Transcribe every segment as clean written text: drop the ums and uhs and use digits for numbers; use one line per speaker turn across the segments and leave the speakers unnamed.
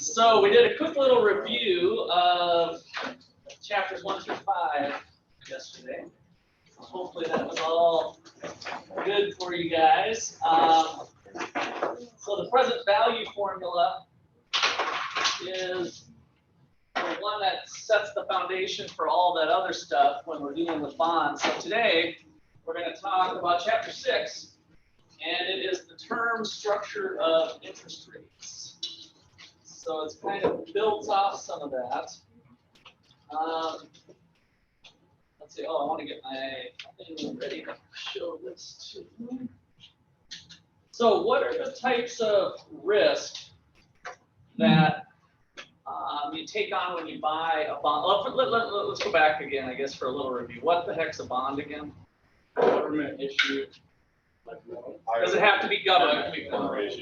So we did a quick little review of chapters 1 through 5 yesterday. Hopefully that was all good for you guys. So the present value formula is the one that sets the foundation for all that other stuff when we're dealing with bonds. So today we're going to talk about chapter 6, and it is the term structure of interest rates. So it's kind of builds off some of that. Let's see. Oh, I want to get my thing ready to show this to you. So what are the types of risk that you take on when you buy a bond? Let's go back again, I guess, for a little review. What the heck's a bond again?
Government issued.
Does it have to be government?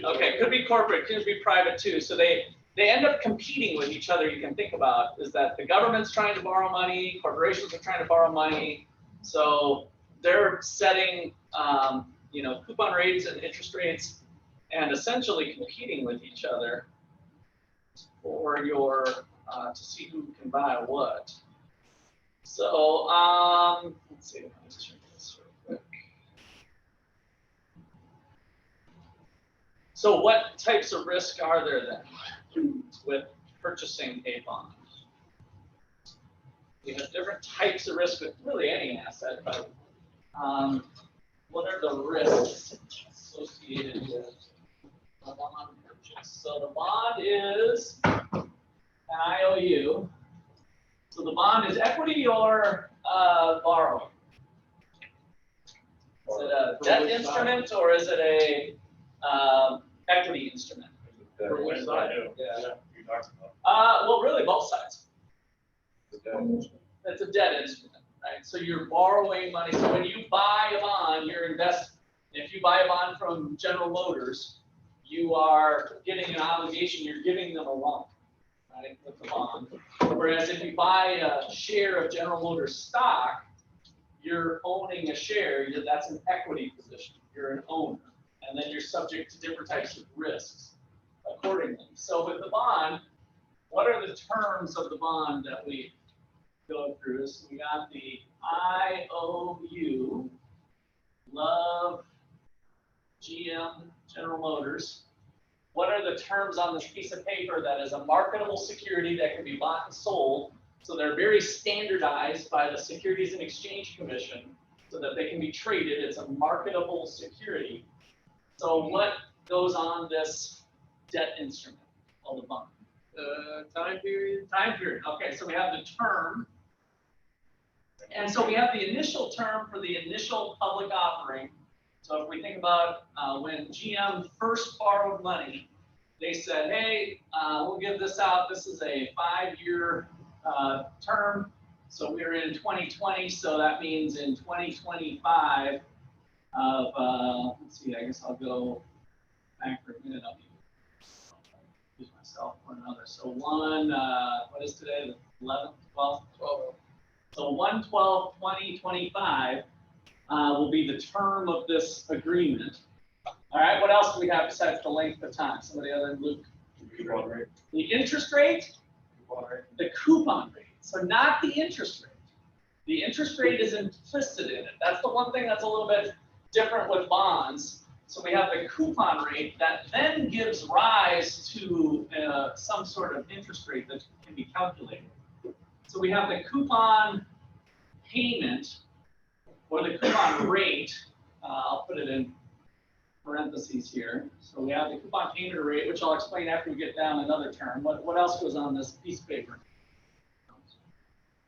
Okay, could be corporate, could be private too. So they end up competing with each other. You can think about is that the government's trying to borrow money, corporations are trying to borrow money, so they're setting coupon rates and interest rates, and essentially competing with each other for your to see who can buy what. So let's see. Let's check this real quick. So what types of risk are there then with purchasing a bond? We have different types of risk with really any asset, but what are the risks associated with a bond purchase? So the bond is an IOU. So the bond is equity or borrowing? Is it a debt instrument or is it a equity instrument?
For which side?
Yeah. Well, really both sides. It's a debt instrument, right? So you're borrowing money. So when you buy a bond, you're investing. If you buy a bond from General Motors, you are getting an obligation. You're giving them a loan, right, with the bond. Whereas if you buy a share of General Motors stock, you're owning a share. That's an equity position. You're an owner, and then you're subject to different types of risks accordingly. So with the bond, what are the terms of the bond that we go through? So we got the IOU, Love, GM, General Motors. What are the terms on this piece of paper that is a marketable security that can be bought and sold? So they're very standardized by the Securities and Exchange Commission so that they can be traded. It's a marketable security. So what goes on this debt instrument called a bond?
Time period.
Time period. Okay, so we have the term. And so we have the initial term for the initial public offering. So if we think about when GM first borrowed money, they said, hey, we'll give this out. This is a 5-year term. So we're in 2020. So that means in 2025 of, let's see, I guess I'll go back for a minute. I'll use myself for another. So what is today? The 11th, 12th? 12. So 1/12/2025 will be the term of this agreement. All right, what else do we have besides the length of time? Somebody other than Luke? The interest rate? The coupon rate. So not the interest rate. The interest rate is implicit in it. That's the one thing that's a little bit different with bonds. So we have the coupon rate that then gives rise to some sort of interest rate that can be calculated. So we have the coupon payment or the coupon rate. I'll put it in parentheses here. So we have the coupon payment rate, which I'll explain after we get down another term. What else goes on this piece of paper?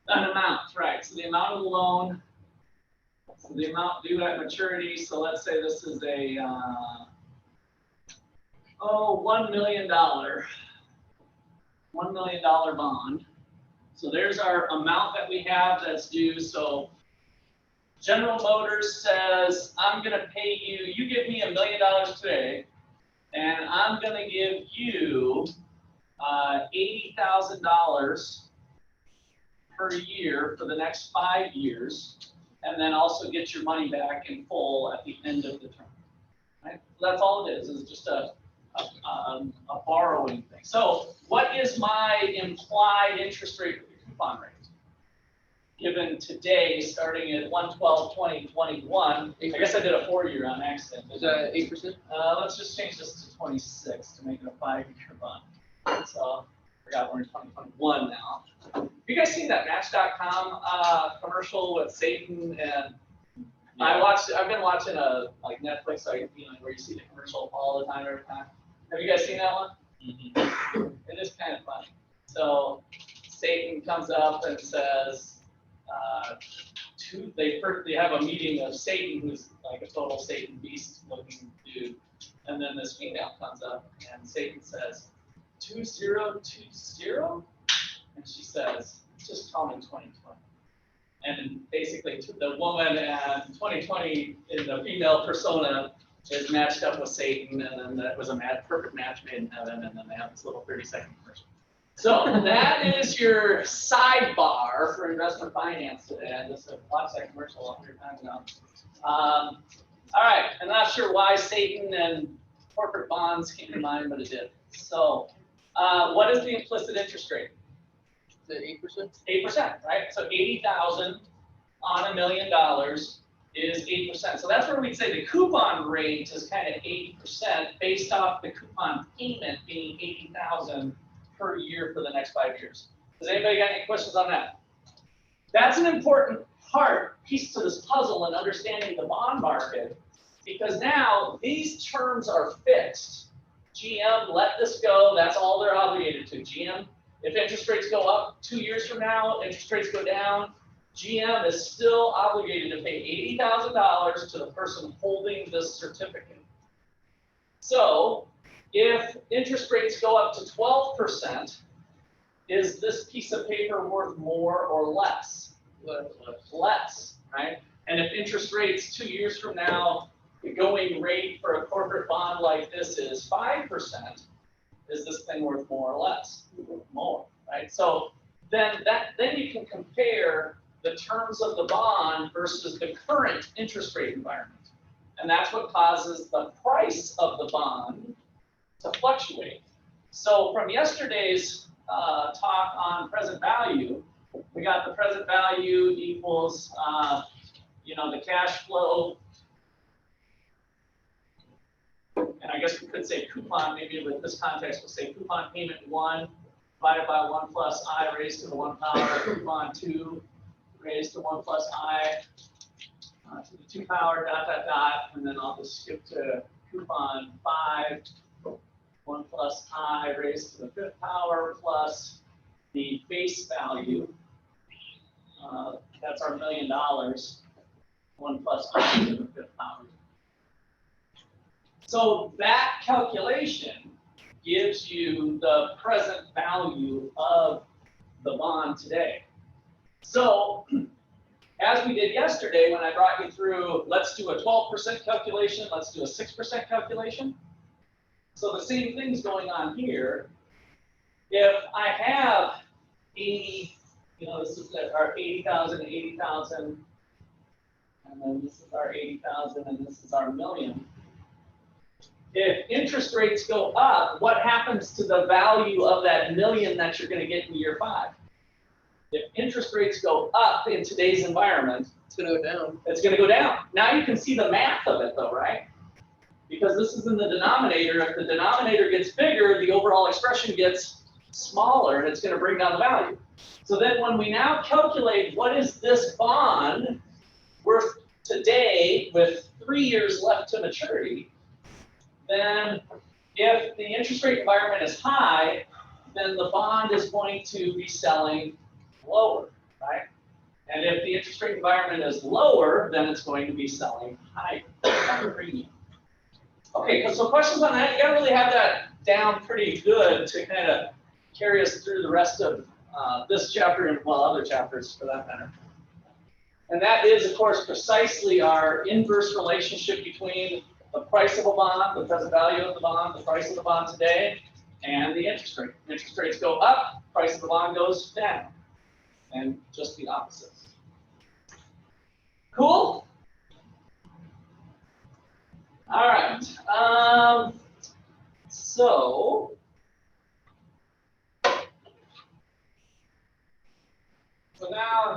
An amount, right? So the amount of the loan. So the amount due at maturity. So let's say this is a $1 million bond. So there's our amount that we have that's due. So General Motors says, I'm going to pay you. You give me $1 million today, and I'm going to give you $80,000 per year for the next 5 years. And then also get your money back in full at the end of the term. Right? So that's all it is just a borrowing thing. So what is my implied interest rate for the coupon rate? Given today, starting at 1/12/2021, I guess I did a 4-year on accident.
Is that 8%?
Let's just change this to 26 to make it a 5-year bond. So, I forgot we're in 2021 now. Have you guys seen that Match.com commercial with Satan and I've been watching a Netflix where you see the commercial all the time, every time. Have you guys seen that one? Mm-hmm. It is kind of funny. So Satan comes up and says, they have a meeting of Satan, who's like a total Satan beast looking dude, and then this female comes up and Satan says, 2020, and she says, just call me 2020. And basically, the woman and 2020 in the female persona is matched up with Satan, and then that was a perfect match made in heaven, and then they have this little 30-second commercial. So that is your sidebar for investment finance today. I just watched that commercial 100 times now. All right, I'm not sure why Satan and corporate bonds came to mind, but it did. So what is the implicit interest rate?
Is it 8%?
8%, right? So 80,000 on $1 million is 8%. So that's where we'd say the coupon rate is kind of 8% based off the coupon payment being 80,000 per year for the next 5 years. Does anybody got any questions on that? That's an important piece to this puzzle in understanding the bond market, because now these terms are fixed. GM, let this go. That's all they're obligated to. GM, if interest rates go up 2 years from now, interest rates go down, GM is still obligated to pay $80,000 to the person holding this certificate. So if interest rates go up to 12%, is this piece of paper worth more or less? Less, right? And if interest rates 2 years from now, the going rate for a corporate bond like this is 5%, is this thing worth more or less? More, right? So then you can compare the terms of the bond versus the current interest rate environment. And that's what causes the price of the bond to fluctuate. So from yesterday's talk on present value, we got the present value equals, the cash flow. And I guess we could say coupon, maybe with this context, we'll say coupon payment 1 divided by 1 plus I raised to the 1 power, coupon 2 raised to 1 plus I to the 2 power, ... And then I'll just skip to coupon 5, 1 plus I raised to the 5th power plus the face value. That's our $1 million, 1 plus I to the 5th power. So that calculation gives you the present value of the bond today. So as we did yesterday when I brought you through, let's do a 12% calculation, let's do a 6% calculation. So the same thing's going on here. If I have 80, this is our 80,000, 80,000, and then this is our 80,000, and this is our million. If interest rates go up, what happens to the value of that million that you're going to get in year 5? If interest rates go up in today's environment,
It's going to go down.
it's going to go down. Now you can see the math of it though, right? Because this is in the denominator. If the denominator gets bigger, the overall expression gets smaller, and it's going to bring down the value. So then when we now calculate what is this bond worth today with 3 years left to maturity, then if the interest rate environment is high, then the bond is going to be selling lower, right? And if the interest rate environment is lower, then it's going to be selling higher premium. Okay, so questions on that? You gotta really have that down pretty good to kind of carry us through the rest of this chapter and, well, other chapters for that matter. And that is, of course, precisely our inverse relationship between the price of a bond, the present value of the bond, the price of the bond today, and the interest rate. Interest rates go up, price of the bond goes down, and just the opposite. Cool? All right. So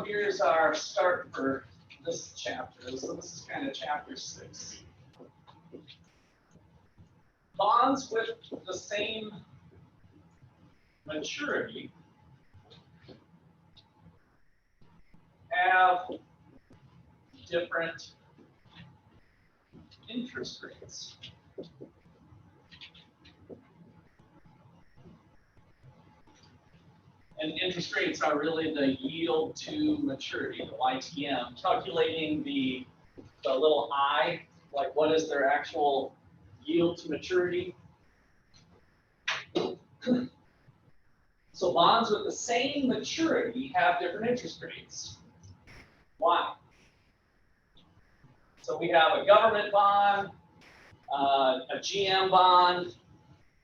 here's our start for this chapter. So this is kind of chapter 6. Bonds with the same maturity have different interest rates. And interest rates are really the yield to maturity, the YTM, calculating the little I, like what is their actual yield to maturity. So bonds with the same maturity have different interest rates. Why? So we have a government bond, a GM bond,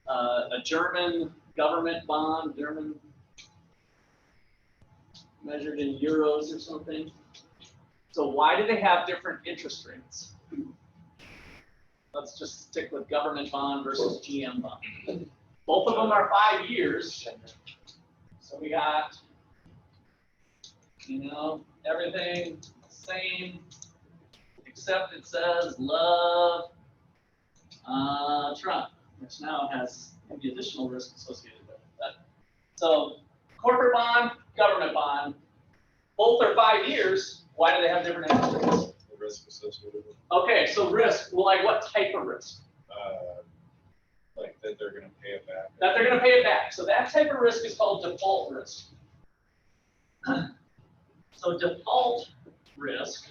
a German government bond, German measured in euros or something. So why do they have different interest rates? Let's just stick with government bond versus GM bond. Both of them are 5 years. So we got, everything the same, except it says love Trump, which now has the additional risk associated with it. So corporate bond, government bond, both are 5 years. Why do they have different interest rates?
The risk associated with it.
Okay, so risk, well, like what type of risk?
Like that they're going to pay it back.
That they're going to pay it back. So that type of risk is called default risk. So default risk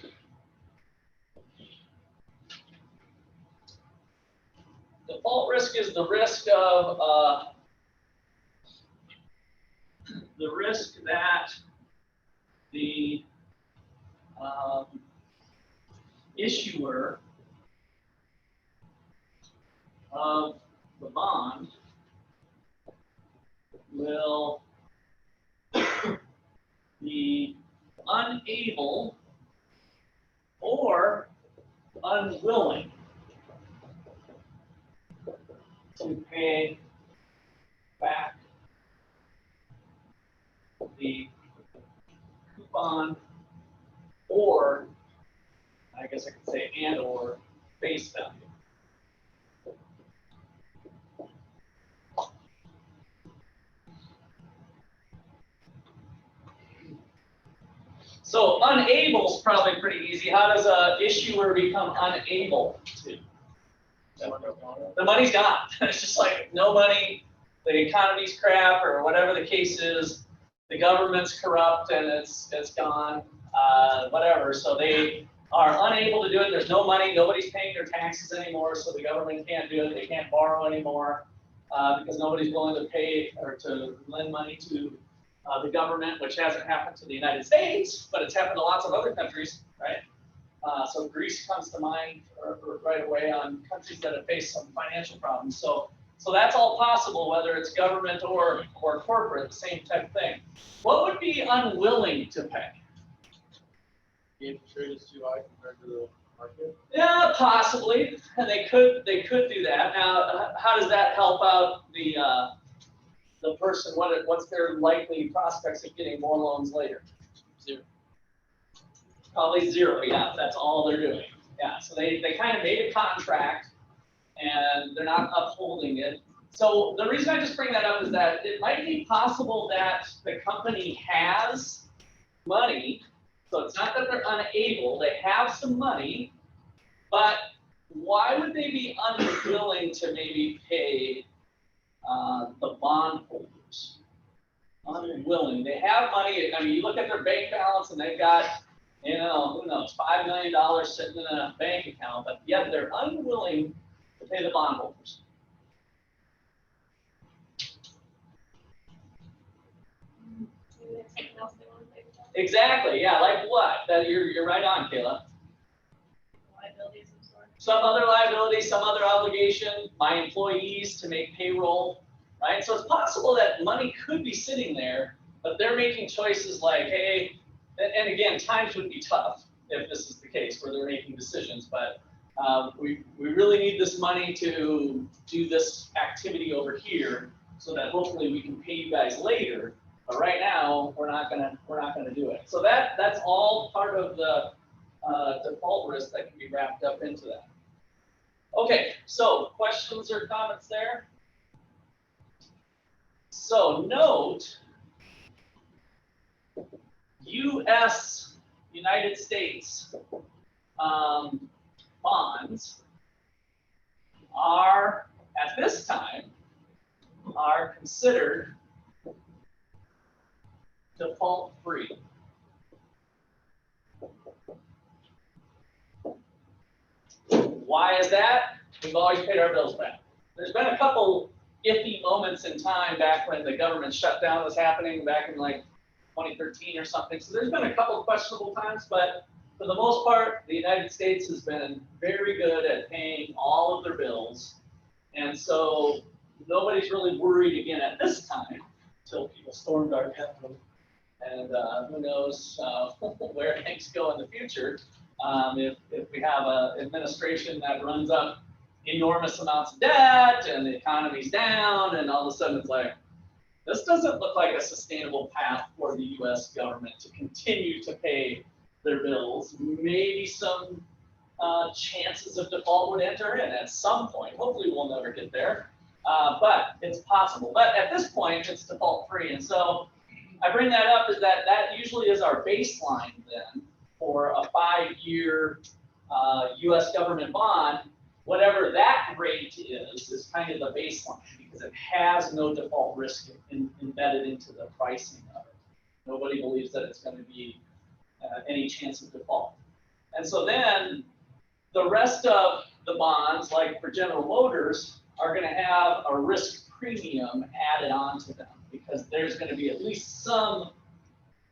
is the risk of that the issuer of the bond will be unable or unwilling to pay back the coupon, or I guess I could say and or face value. So unable is probably pretty easy. How does an issuer become unable to? The money's gone. It's just like no money, the economy's crap or whatever the case is, the government's corrupt and it's gone, whatever. So they are unable to do it. There's no money, nobody's paying their taxes anymore, so the government can't do it. They can't borrow anymore because nobody's willing to pay or to lend money to the government, which hasn't happened to the United States, but it's happened to lots of other countries, right? So Greece comes to mind right away on countries that have faced some financial problems. So that's all possible, whether it's government or corporate, the same type of thing. What would be unwilling to pay?
The interest rate is too high compared to the market.
Yeah, possibly, and they could do that. Now, how does that help out the person? What's their likely prospects of getting more loans later?
0.
Probably 0. Yeah, that's all they're doing. Yeah, so they kind of made a contract, and they're not upholding it. So the reason I just bring that up is that it might be possible that the company has money. So it's not that they're unable, they have some money, but why would they be unwilling to maybe pay the bondholders? Unwilling. They have money. I mean, you look at their bank balance and they've got, who knows, $5 million sitting in a bank account, but yet they're unwilling to pay the bondholders. Exactly. Yeah. Like what? That you're right on, Kayla.
Liabilities of sorts.
Some other liability, some other obligation. My employees to make payroll, right? So it's possible that money could be sitting there, but they're making choices like, hey, and again, times would be tough if this is the case where they're making decisions, but we really need this money to do this activity over here so that hopefully we can pay you guys later. But right now, we're not gonna do it. So that's all part of the default risk that can be wrapped up into that. Okay, so questions or comments there? So note, United States bonds are, at this time, are considered default free. Why is that? We've always paid our bills back. There's been a couple iffy moments in time back when the government shutdown was happening back in like 2013 or something. So there's been a couple questionable times, but for the most part, the United States has been very good at paying all of their bills. And so nobody's really worried again at this time until people stormed our Capitol. And who knows where things go in the future. If we have an administration that runs up enormous amounts of debt and the economy's down, and all of a sudden it's like, this doesn't look like a sustainable path for the U.S. government to continue to pay their bills. Maybe some chances of default would enter in at some point. Hopefully we'll never get there, but it's possible. But at this point, it's default free. And so I bring that up is that usually is our baseline then for a 5-year U.S. government bond. Whatever that rate is kind of the baseline because it has no default risk embedded into the pricing of it. Nobody believes that it's going to be any chance of default. And so then the rest of the bonds, like for General Motors, are going to have a risk premium added on to them because there's going to be at least some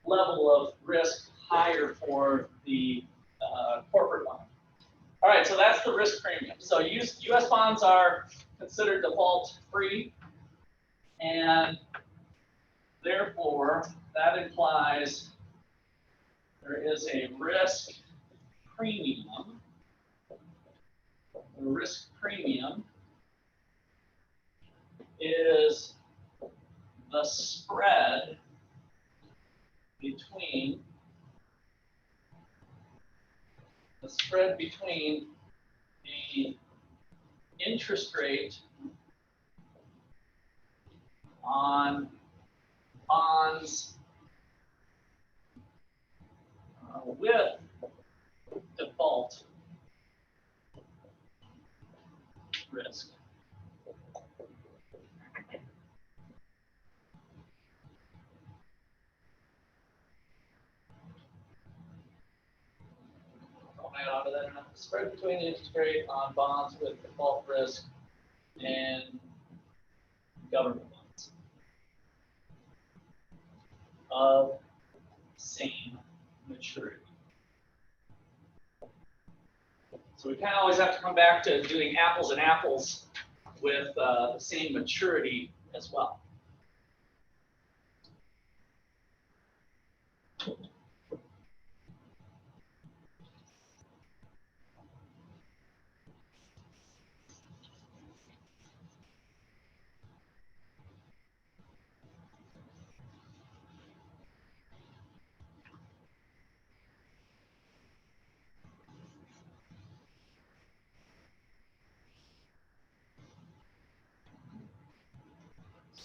level of risk higher for the corporate bond. All right, so that's the risk premium. So U.S. bonds are considered default free, and therefore that implies there is a risk premium. The risk premium is the spread between the interest rate on bonds with default risk. Out of that enough. Spread between the interest rate on bonds with default risk and government bonds of same maturity. So we kind of always have to come back to doing apples and apples with the same maturity as well.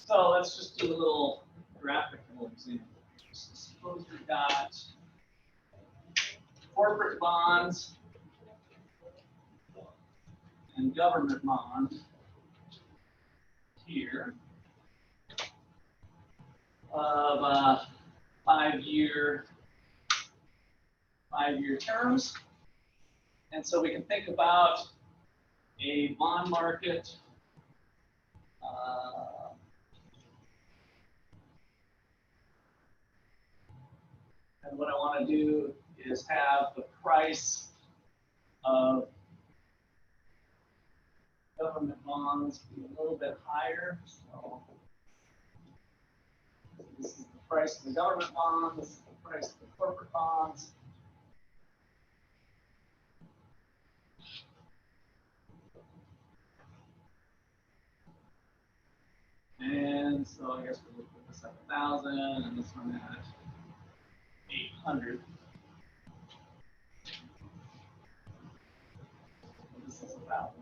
So let's just do a little graphical example. Suppose we've got corporate bonds and government bonds here of 5-year terms. And so we can think about a bond market and what I want to do is have the price of government bonds be a little bit higher. So this is the price of the government bonds, this is the price of the corporate bonds. And so I guess we'll look at This at 1,000, and this one at 800. This is 1,000.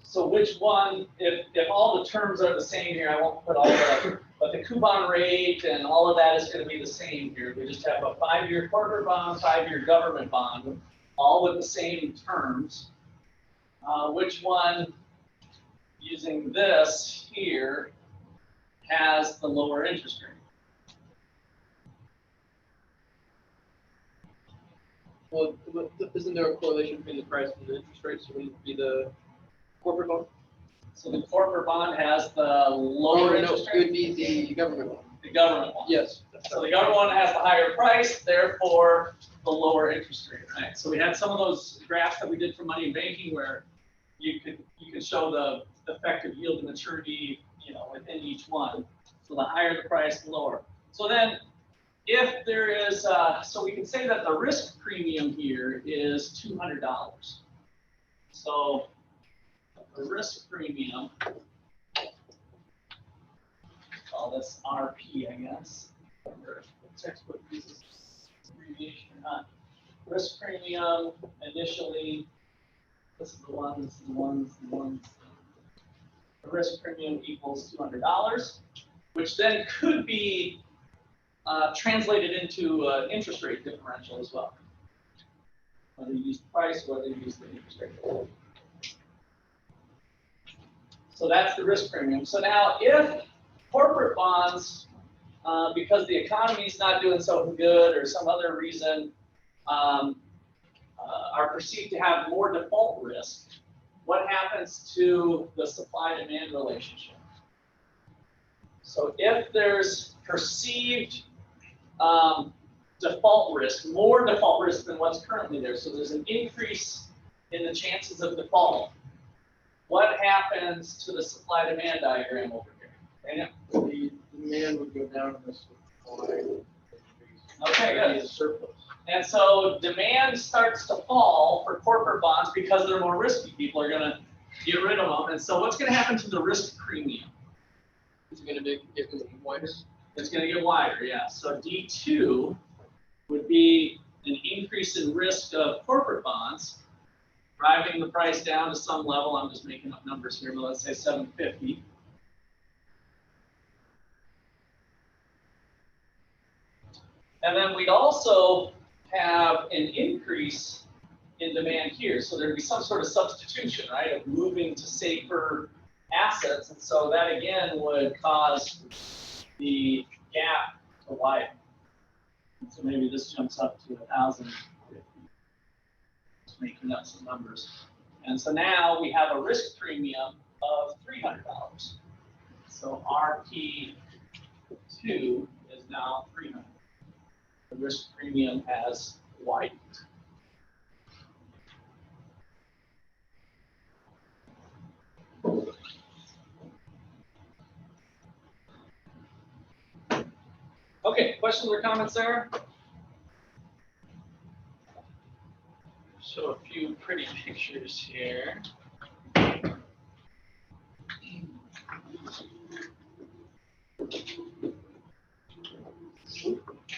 So which one, if all the terms are the same here, I won't put all the, but the coupon rate and all of that is going to be the same here. We just have a 5-year corporate bond, 5-year government bond, all with the same terms. Which one, using this here, has the lower interest rate?
Well, isn't there a correlation between the price and the interest rate? So wouldn't it be the corporate bond?
So the corporate bond has the lower interest
it would
rate?
be the government bond.
The government bond.
Yes.
So the government one has the higher price, therefore the lower interest rate, right? So we had some of those graphs that we did for money and banking where you could show the effective yield to maturity, within each one. So the higher the price, the lower. So then if there is, so we can say that the risk premium here is $200. So the risk premium, call this RP, I guess. Or textbook uses abbreviation or not. Risk premium initially, this is the one, this is the one, this is the one. The risk premium equals $200, which then could be translated into interest rate differential as well. Whether you use the price or whether you use the interest rate. So that's the risk premium. So now if corporate bonds, because the economy is not doing so good or some other reason, are perceived to have more default risk, what happens to the supply-demand relationship? So if there's perceived default risk, more default risk than what's currently there, so there's an increase in the chances of default, what happens to the supply-demand diagram over here?
The demand would go down and this would increase.
Okay,
It'd be
good.
a surplus.
And so demand starts to fall for corporate bonds because they're more risky. People are going to get rid of them. And so what's going to happen to the risk premium?
Is it going to get wider?
It's going to get wider, yeah. So D2 would be an increase in risk of corporate bonds, driving the price down to some level. I'm just making up numbers here, but let's say 750. And then we'd also have an increase in demand here. So there'd be some sort of substitution, right, of moving to safer assets. And so that again would cause the gap to widen. So maybe this jumps up to 1,000. Just making up some numbers. And so now we have a risk premium of $300. So RP2 is now $300. The risk premium has widened. Okay, questions or comments there? Show a few pretty pictures here.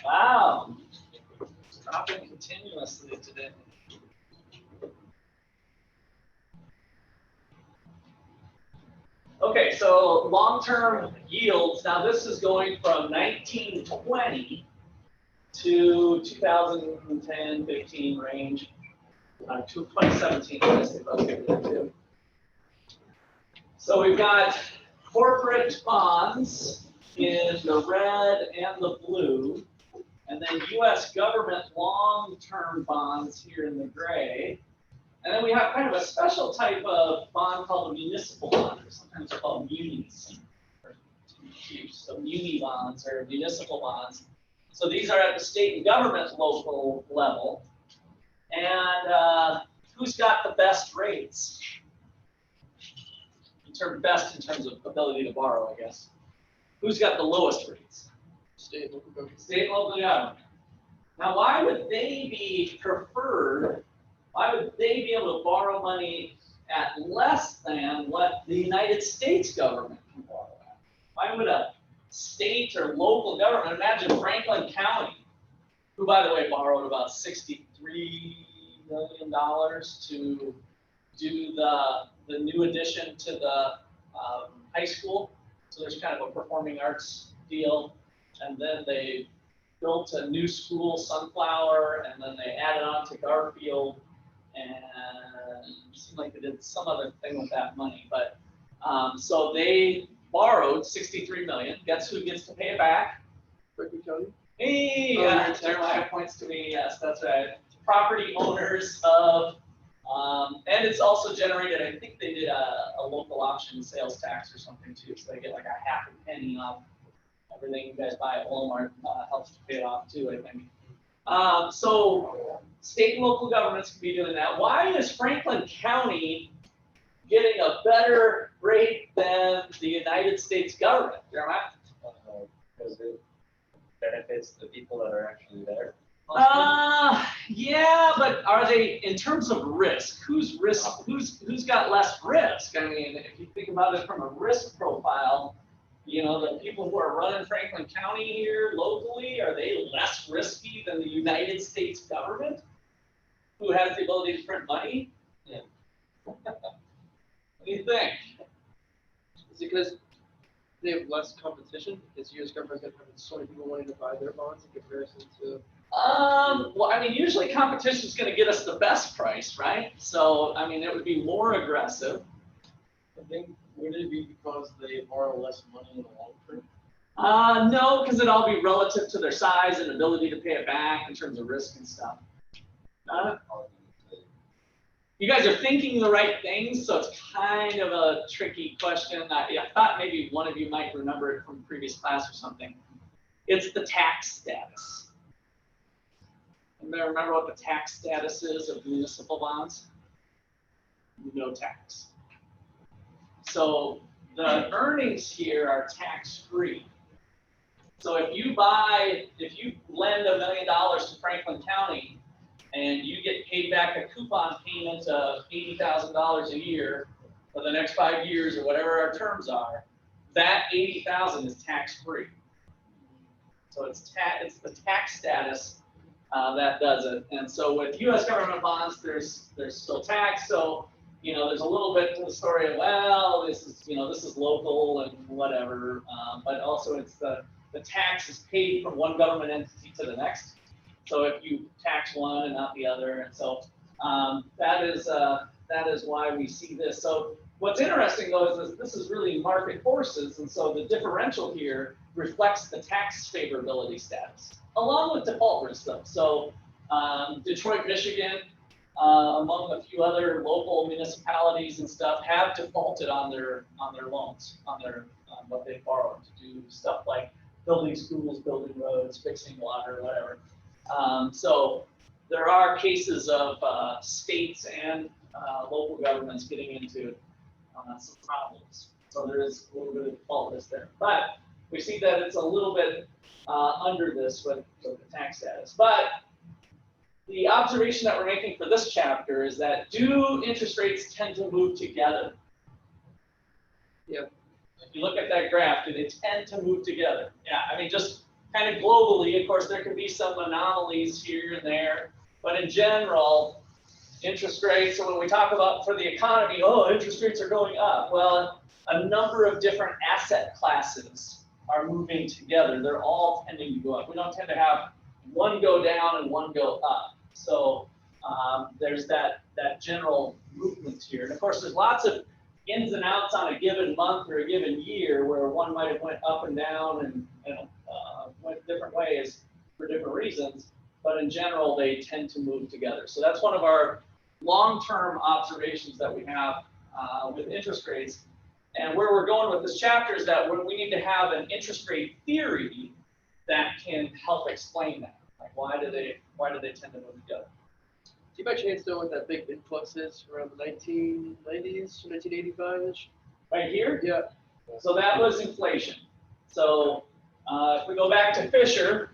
Wow, it's dropping continuously today. Okay, so long-term yields. Now this is going from 1920 to 2010, 15 range, to 2017. I guess about 52. So we've got corporate bonds in the red and the blue, and then U.S. government long-term bonds here in the gray. And then we have kind of a special type of bond called a municipal bond, or sometimes called munis, so muni bonds or municipal bonds. So these are at the state and government local level. And who's got the best rates? Best in terms of ability to borrow, I guess. Who's got the lowest rates?
State and local government.
State and local government. Now, why would they be preferred? Why would they be able to borrow money at less than what the United States government can borrow at? Why would a state or local government, imagine Franklin County, who, by the way, borrowed about $63 million to do the new addition to the high school. So there's kind of a performing arts deal. And then they built a new school, Sunflower, and then they added on to Garfield. And it seemed like they did some other thing with that money. But so they borrowed $63 million. Guess who gets to pay it back?
Franklin County.
Hey,
Oh,
Jeremiah points to me. Yes, that's right. Property owners of, and it's also generated, I think they did a local option sales tax or something too. So they get like a half a penny off everything you guys buy at Walmart, helps to pay it off too, I think. So state and local governments can be doing that. Why is Franklin County getting a better rate than the United States government, Jeremiah?
Because it benefits the people that are actually there.
Yeah, but are they, in terms of risk, who's got less risk? I mean, if you think about it from a risk profile, you know, the people who are running Franklin County here locally, are they less risky than the United States government, who has the ability to print money?
Yeah.
What do you think?
Is it because they have less competition? Because U.S. government has so many people wanting to buy their bonds in comparison to.
Well, I mean, usually competition is going to get us the best price, right? So, I mean, it would be more aggressive.
I think, would it be because they borrow less money in the long term?
No, because it'd all be relative to their size and ability to pay it back in terms of risk and stuff. You guys are thinking the right things, so it's kind of a tricky question. I thought maybe one of you might remember it from previous class or something. It's the tax status. Anybody remember what the tax status is of municipal bonds? No tax. So the earnings here are tax-free. So if you lend $1 million to Franklin County and you get paid back a coupon payment of $80,000 a year for the next 5 years or whatever our terms are, that $80,000 is tax-free. So it's the tax status that does it. And so with U.S. government bonds, there's still tax. So, you know, there's a little bit to the story of, well, this is local and whatever, but also it's the tax is paid from one government entity to the next. So if you tax one and not the other, and so that is why we see this. So what's interesting though is this is really market forces, and so the differential here reflects the tax favorability status, along with default risk though. So Detroit, Michigan, among a few other local municipalities and stuff, have defaulted on their loans, on what they borrowed to do stuff like building schools, building roads, fixing water, whatever. So there are cases of states and local governments getting into some problems. So there is a little bit of default risk there. But we see that it's a little bit under this with the tax status. But the observation that we're making for this chapter is that do interest rates tend to move together?
Yeah.
If you look at that graph, do they tend to move together? Yeah, I mean, just kind of globally, of course, there can be some anomalies here and there, but in general, interest rates, so when we talk about for the economy, oh, interest rates are going up. Well, a number of different asset classes are moving together. They're all tending to go up. We don't tend to have one go down and one go up. So there's that general movement here. And of course, there's lots of ins and outs on a given month or a given year where one might have went up and down and went different ways for different reasons. But in general, they tend to move together. So that's one of our long-term observations that we have with interest rates. And where we're going with this chapter is that we need to have an interest rate theory that can help explain that. Like why do they tend to move together?
Do you by chance know what that big influx is around the 1990s, 1985-ish?
Right here?
Yeah.
So that was inflation. So if we go back to Fisher,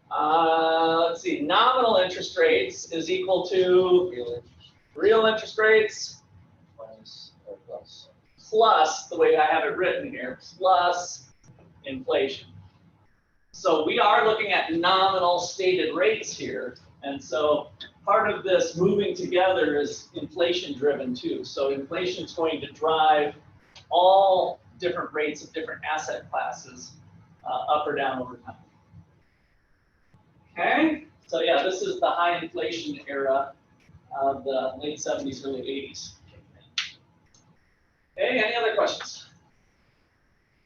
let's see, nominal interest rates is equal to real interest rates plus, the way I have it written here, plus inflation. So we are looking at nominal stated rates here. And so part of this moving together is inflation driven too. So inflation is going to drive all different rates of different asset classes up or down over time. Okay, so yeah, this is the high inflation era of the late 70s, early 80s. Okay, any other questions?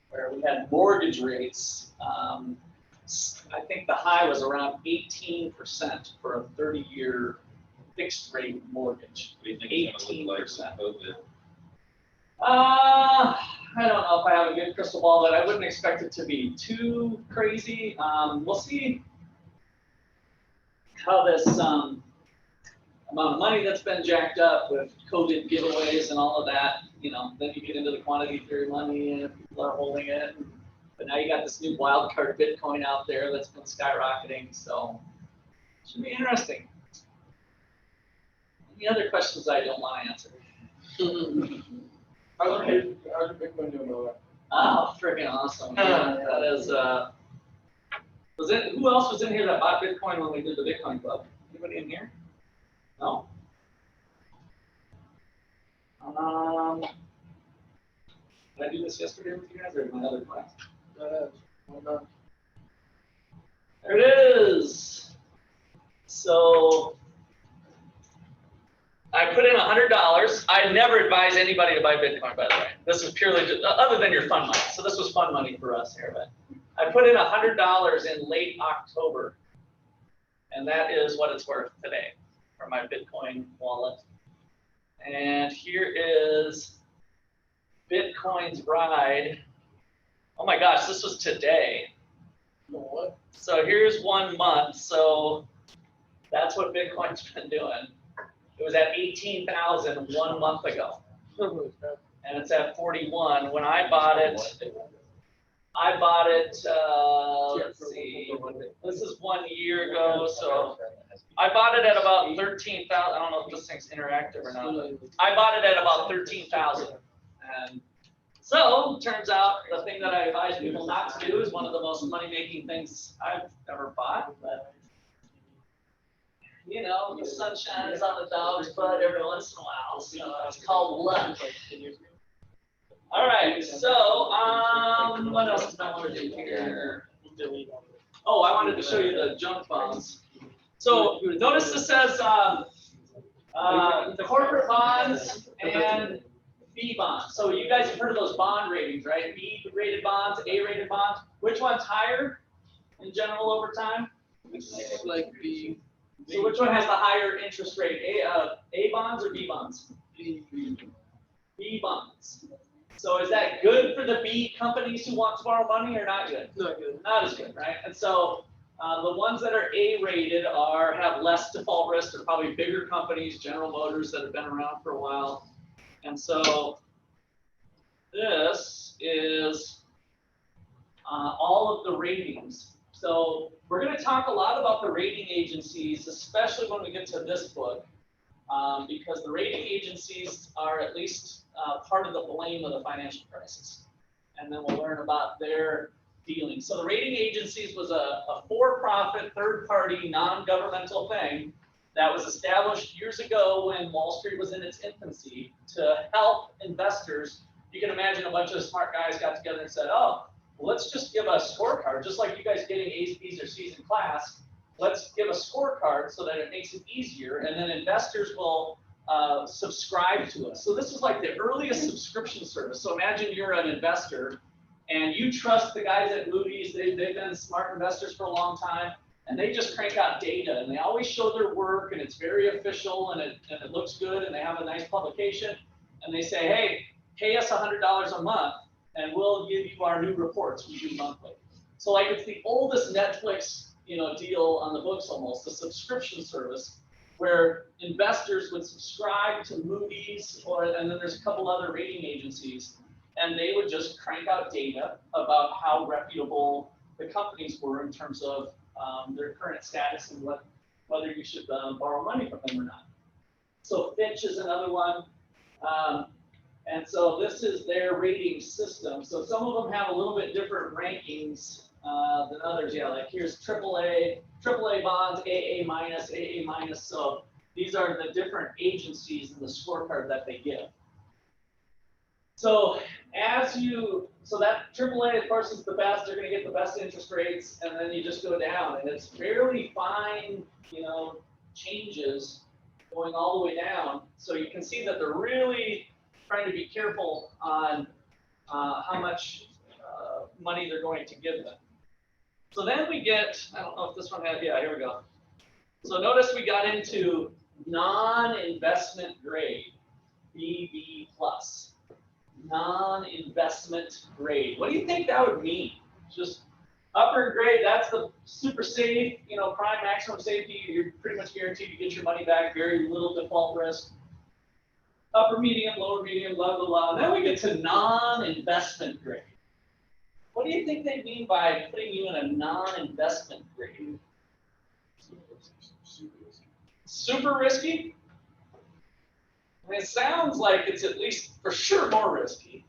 Where we had mortgage rates, I think the high was around 18% for a 30-year fixed rate mortgage. 18%. I don't know if I have a good crystal ball, but I wouldn't expect it to be too crazy. We'll see how this amount of money that's been jacked up with COVID giveaways and all of that, you know, then you get into the quantity theory money and people are holding it. But now you got this new wild card Bitcoin out there that's been skyrocketing, so it should be interesting. Any other questions I don't want to answer?
How's the Bitcoin doing all that?
Oh, freaking awesome. Yeah, that is, who else was in here that bought Bitcoin when we did the Bitcoin Club? Anybody in here? No? Did I do this yesterday with you guys or in my other class?
Well done.
There it is. So I put in $100. I never advise anybody to buy Bitcoin, by the way. This is purely just, other than your fun money. So this was fun money for us here, but I put in $100 in late October, and that is what it's worth today for my Bitcoin wallet. And here is Bitcoin's ride. Oh my gosh, this was today.
What?
So here's 1 month. So that's what Bitcoin's been doing. It was at 18,000 1 month ago. And it's at 41. When I bought it, let's see, this is 1 year ago. So I bought it at about 13,000. I don't know if this thing's interactive or not. I bought it at about 13,000. And so turns out the thing that I advise people not to do is one of the most money-making things I've ever bought. But you know, the sun shines on the dog's butt every once in a while, so it's called luck. All right, so what else did I want to do here? Oh, I wanted to show you the junk bonds. So notice this says corporate bonds and B bonds. So you guys have heard of those bond ratings, right? B-rated bonds, A-rated bonds. Which one's higher in general over time?
Like B.
So which one has the higher interest rate? A bonds or B bonds? B bonds. So is that good for the B companies who want to borrow money or not good?
Not good.
Not as good, right? And so the ones that are A-rated have less default risk. They're probably bigger companies, General Motors that have been around for a while. And so this is all of the ratings. So we're going to talk a lot about the rating agencies, especially when we get to this book, because the rating agencies are at least part of the blame of the financial crisis. And then we'll learn about their dealings. So the rating agencies was a for-profit, third-party, non-governmental thing that was established years ago when Wall Street was in its infancy to help investors. You can imagine a bunch of smart guys got together and said, oh, let's just give a scorecard, just like you guys getting A's, B's, or C's in class. Let's give a scorecard so that it makes it easier, and then investors will subscribe to us. So this is like the earliest subscription service. So imagine you're an investor, and you trust the guys at Moody's. They've been smart investors for a long time, and they just crank out data, and they always show their work, and it's very official, and it looks good, and they have a nice publication, and they say, hey, pay us $100 a month, and we'll give you our new reports we do monthly. So like it's the oldest Netflix, deal on the books almost, the subscription service, where investors would subscribe to Moody's, and then there's a couple other rating agencies, and they would just crank out data about how reputable the companies were in terms of their current status and whether you should borrow money from them or not. So Fitch is another one. And so this is their rating system. So some of them have a little bit different rankings than others. Yeah, like here's AAA bonds, AA minus. So these are the different agencies in the scorecard that they give. So so that AAA, of course, is the best. They're going to get the best interest rates, and then you just go down, and it's fairly fine, changes going all the way down. So you can see that they're really trying to be careful on how much money they're going to give them. So then we get, I don't know if this one had, yeah, here we go. So notice we got into non-investment grade, BB+. Non-investment grade. What do you think that would mean? Just upper grade, that's the super safe, prime maximum safety. You're pretty much guaranteed to get your money back, very little default risk. Upper medium, lower medium, blah, blah, blah. Then we get to non-investment grade. What do you think they mean by putting you in a non-investment grade? Super risky? I mean, it sounds like it's at least for sure more risky.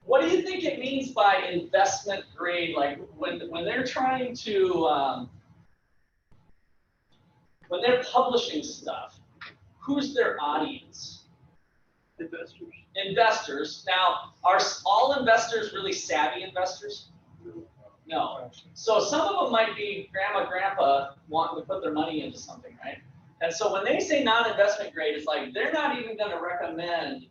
What do you think it means by investment grade? Like when they're trying to, when they're publishing stuff, who's their audience?
Investors.
Investors. Now, are all investors really savvy investors? No. So some of them might be grandma, grandpa wanting to put their money into something, right? And so when they say non-investment grade, it's like they're not even going to recommend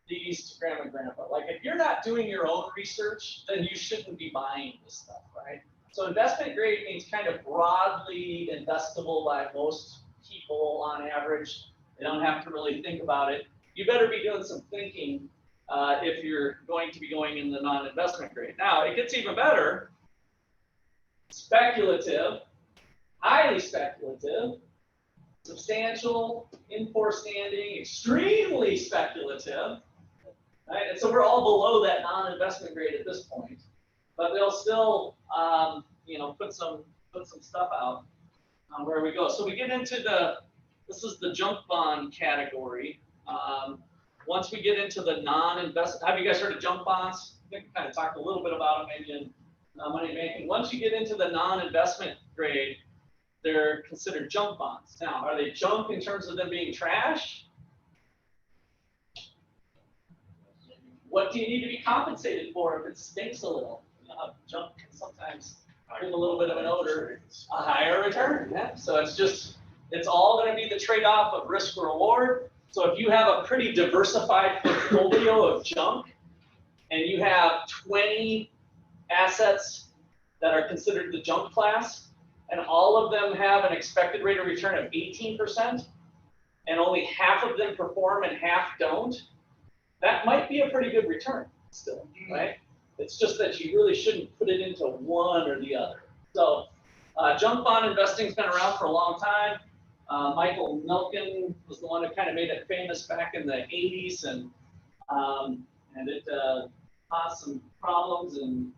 these to grandma and grandpa. Like if you're not doing your own research, then you shouldn't be buying this stuff, right? So investment grade means kind of broadly investable by most people on average. They don't have to really think about it. You better be doing some thinking if you're going to be going in the non-investment grade. Now, it gets even better. Speculative, highly speculative, substantial, in force standing, extremely speculative. Right? And so we're all below that non-investment grade at this point, but they'll still, put some stuff out where we go. So we get into this is the junk bond category. Once we get into the non-investment, have you guys heard of junk bonds? I think we kind of talked a little bit about them maybe in money banking. Once you get into the non-investment grade, they're considered junk bonds. Now, are they junk in terms of them being trash? What do you need to be compensated for if it stinks a little? Junk can sometimes give a little bit of an odor. A higher return, yeah. So it's all going to be the trade-off of risk reward. So if you have a pretty diversified portfolio of junk and you have 20 assets that are considered the junk class, and all of them have an expected rate of return of 18%, and only half of them perform and half don't, that might be a pretty good return still, right? It's just that you really shouldn't put it into one or the other. So junk bond investing's been around for a long time. Michael Milken was the one who kind of made it famous back in the 80s, and it caused some problems in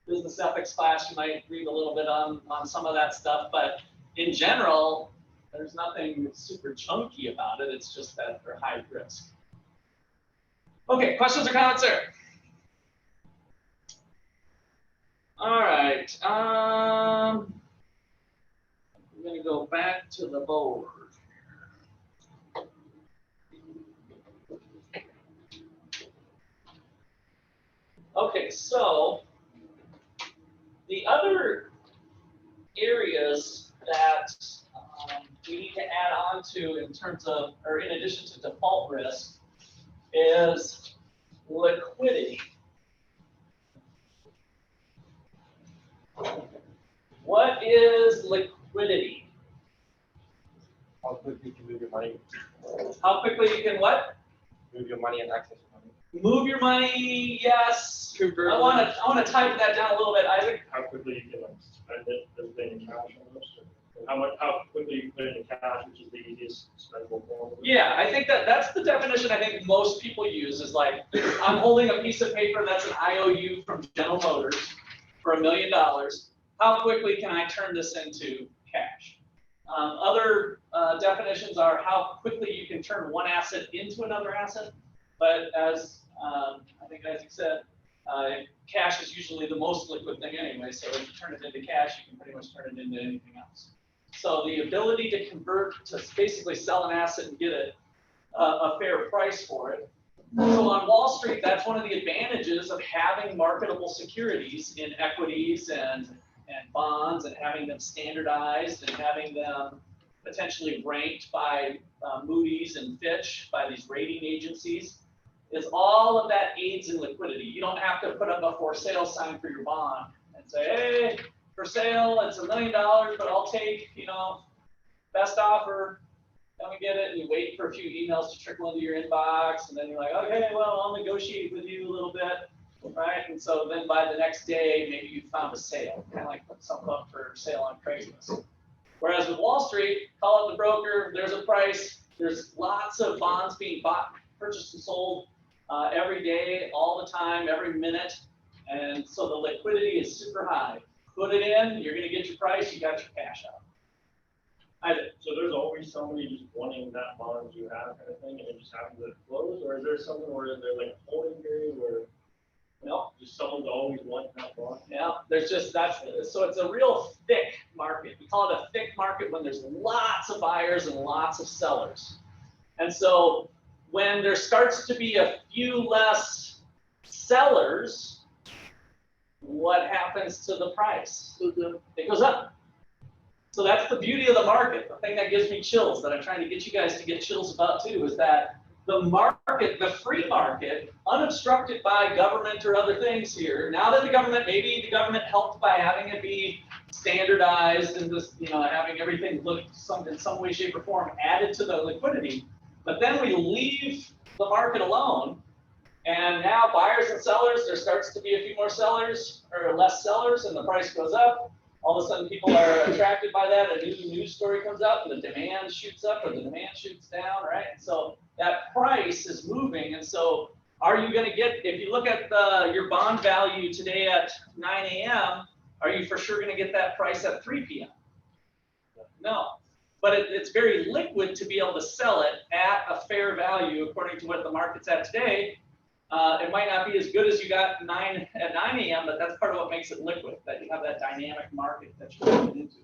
business ethics class. You might read a little bit on some of that stuff, but in general, there's nothing super chunky about it. It's just that they're high risk. Okay, questions or comments there? All right. I'm going to go back to the board here. Okay, so the other areas that we need to add on to in terms of, or in addition to default risk, is liquidity. What is liquidity?
How quickly you can move your money.
How quickly you can what?
Move your money and access your money.
Move your money, yes.
Convert.
I want to type that down a little bit, Isaac.
How quickly you can spend it, as being cash almost, and how quickly quickly you can put it into cash, which is the easiest spendable form.
Yeah, I think that's the definition I think most people use is like, I'm holding a piece of paper that's an IOU from General Motors for $1 million. How quickly can I turn this into cash? Other definitions are how quickly you can turn one asset into another asset. But as I think Isaac said, cash is usually the most liquid thing anyway. So if you turn it into cash, you can pretty much turn it into anything else. So the ability to convert, to basically sell an asset and get a fair price for it. So on Wall Street, that's one of the advantages of having marketable securities in equities and bonds, and having them standardized and having them potentially ranked by Moody's and Fitch, by these rating agencies, is all of that aids in liquidity. You don't have to put up a for sale sign for your bond and say, hey, for sale, it's $1 million, but I'll take, best offer. Come and get it, and you wait for a few emails to trickle into your inbox, and then you're like, okay, well, I'll negotiate with you a little bit, right? And so then by the next day, maybe you found a sale, kind of like put something up for sale on Craigslist. Whereas with Wall Street, call up the broker, there's a price, there's lots of bonds being bought, purchased and sold every day, all the time, every minute, and so the liquidity is super high. Put it in, you're gonna get your price, you got your cash out.
So there's always somebody just wanting that bond you have kind of thing, and it just happens to close, or is there something where there's like a holding period where just someone's always wanting that bond?
Yeah, there's just so it's a real thick market. We call it a thick market when there's lots of buyers and lots of sellers. And so when there starts to be a few less sellers, what happens to the price? It goes up. So that's the beauty of the market. The thing that gives me chills, that I'm trying to get you guys to get chills about too, is that the market, the free market, unobstructed by government or other things here. Now that maybe the government helped by having it be standardized and just, having everything look in some way, shape, or form added to the liquidity. But then we leave the market alone, and now buyers and sellers, there starts to be a few more sellers or less sellers, and the price goes up. All of a sudden, people are attracted by that. A new news story comes out, and the demand shoots up or the demand shoots down, right? And so that price is moving. And so, are you going to get? If you look at your bond value today at 9 a.m., are you for sure going to get that price at 3 p.m.? No, but it's very liquid to be able to sell it at a fair value according to what the market's at today. It might not be as good as you got at 9 a.m., but that's part of what makes it liquid, that you have that dynamic market that you're going into.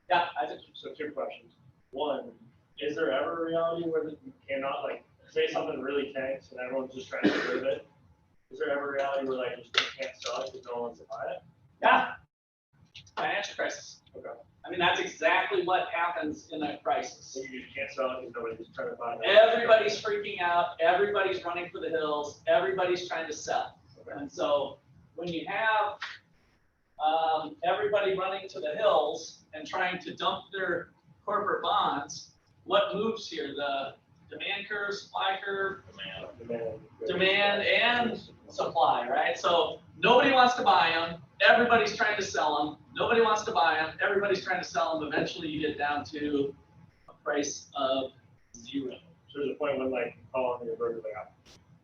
Yeah,
So 2 questions. One, is there ever a reality where you cannot, say something really tanks and everyone's just trying to get rid of it? Is there ever a reality where you just can't sell it because no one wants to buy it?
Yeah, financial crisis.
Okay.
I mean, that's exactly what happens in a crisis.
So you just can't sell it because nobody's trying to buy it.
Everybody's freaking out. Everybody's running for the hills. Everybody's trying to sell.
Okay.
And so when you have everybody running to the hills and trying to dump their corporate bonds, what moves here? The demand curve, supply curve, demand and supply, right? So nobody wants to buy them. Everybody's trying to sell them. Nobody wants to buy them. Everybody's trying to sell them. Eventually, you get down to a price of 0.
So there's a point when call on your burger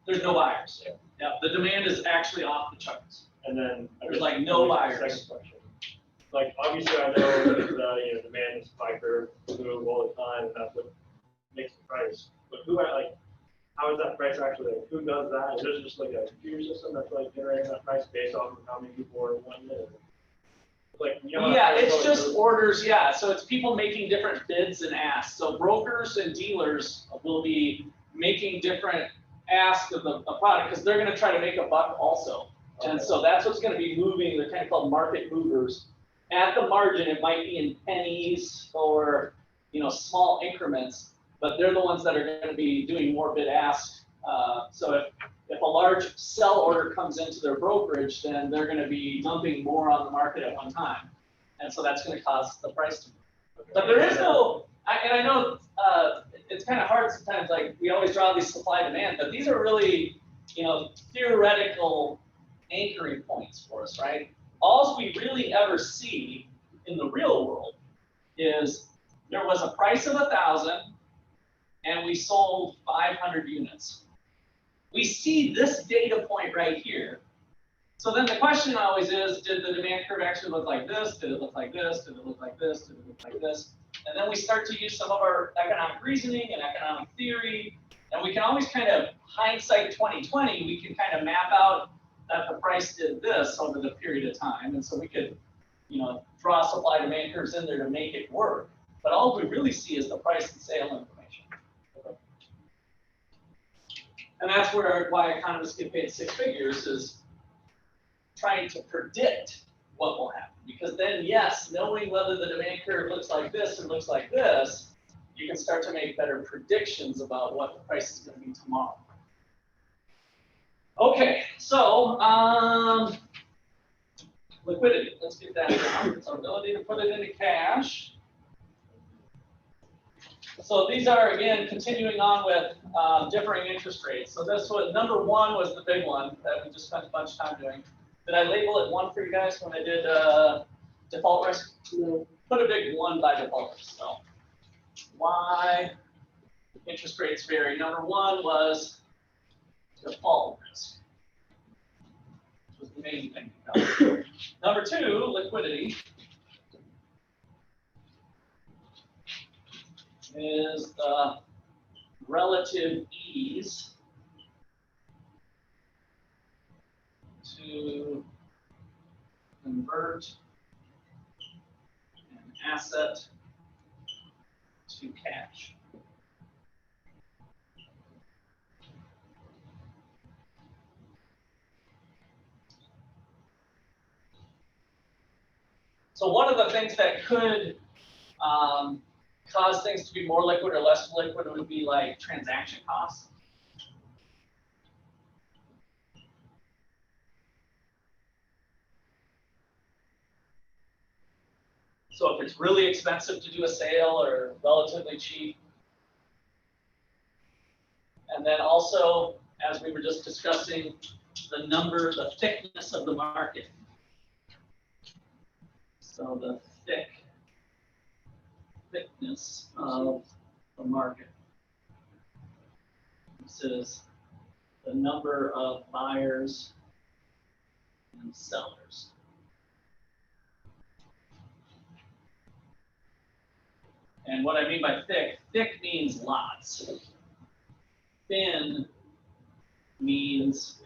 there's no buyers. Yeah, the demand is actually off the charts.
And then
There's no buyers.
Second question. Obviously I know that demand and supply curve move all the time, and that's what makes the price. But how is that price actually? Who does that? Is there just a computer system that's generating that price based off of how many people are in 1 minute?
Yeah, it's just orders. Yeah, so it's people making different bids and asks. So brokers and dealers will be making different asks of the product because they're going to try to make a buck also. Okay. And so that's what's going to be moving. They're kind of called market movers. At the margin, it might be in pennies or small increments, but they're the ones that are going to be doing more bid ask. So if a large sell order comes into their brokerage, then they're going to be dumping more on the market at one time. And so that's going to cause the price to move. But there is no, I know it's kind of hard sometimes, we always draw these supply demand, but these are really, theoretical anchoring points for us, right? All we really ever see in the real world is there was a price of 1,000 and we sold 500 units. We see this data point right here. So then the question always is, did the demand curve actually look like this? Did it look like this? Did it look like this? Did it look like this? And then we start to use some of our economic reasoning and economic theory, and we can always kind of hindsight 2020, we can kind of map out that the price did this over the period of time. And so we could, draw supply demand curves in there to make it work. But all we really see is the price and sale information. And that's why economists get paid 6 figures, is trying to predict what will happen. Because then, yes, knowing whether the demand curve looks like this or looks like this, you can start to make better predictions about what the price is going to be tomorrow. Okay, so liquidity. Let's get that down. It's our ability to put it into cash. So these are, again, continuing on with differing interest rates. So this was, number 1 was the big one that we just spent a bunch of time doing. Did I label it 1 for you guys when I did default risk? No. Put a big 1 by default risk. So why interest rates vary. Number 1 was default risk, which was the main thing. Number 2, liquidity, is the relative ease to convert an asset to cash. So one of the things that could cause things to be more liquid or less liquid would be like transaction costs. So if it's really expensive to do a sale or relatively cheap. And then also, as we were just discussing, the thickness of the market. So the thickness of the market. This is the number of buyers and sellers. And what I mean by thick means lots. Thin means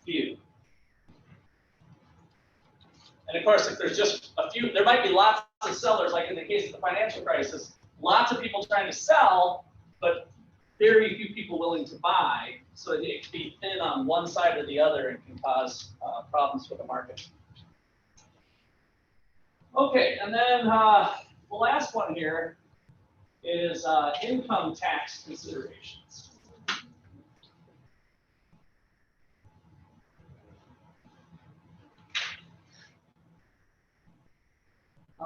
few. And of course, if there's just a few, there might be lots of sellers, like in the case of the financial crisis, lots of people trying to sell, but very few people willing to buy. So it can be thin on one side or the other and can cause problems with the market. Okay, and then the last one here is income tax considerations.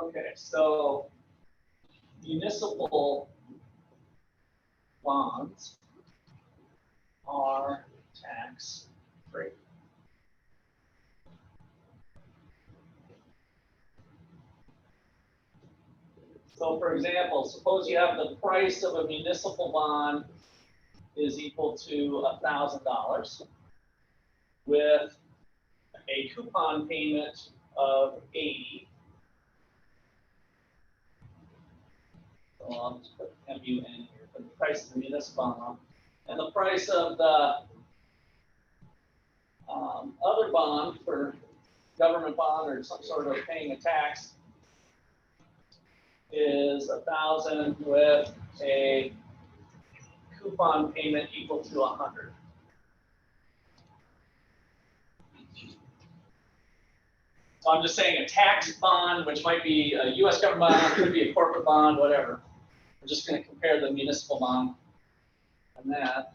Okay, so municipal bonds are tax-free. So for example, suppose you have the price of a municipal bond is equal to $1,000 with a coupon payment of 80. So I'll just put MUN here for the price of the municipal bond. And the price of the other bond, for government bond or some sort of paying a tax, is 1,000 with a coupon payment equal to 100. So I'm just saying a tax bond, which might be a U.S. government bond, could be a corporate bond, whatever. We're just going to compare the municipal bond and that.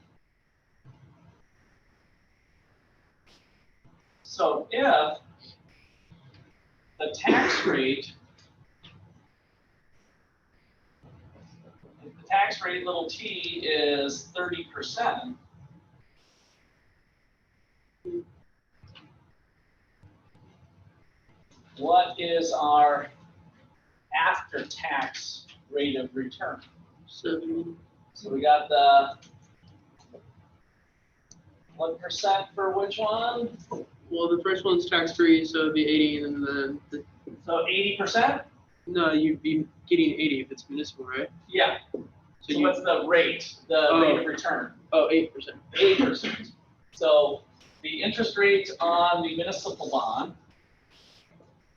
So if the tax rate, little t, is 30%, what is our after-tax rate of return.
70.
So we got the 1% for which one?
Well, the first one's tax-free, so it'd be 80, and then
So 80%?
no, you'd be getting 80 if it's municipal, right?
Yeah.
So
So
you,
what's the rate? The rate of return?
8%.
8%. So the interest rate on the municipal bond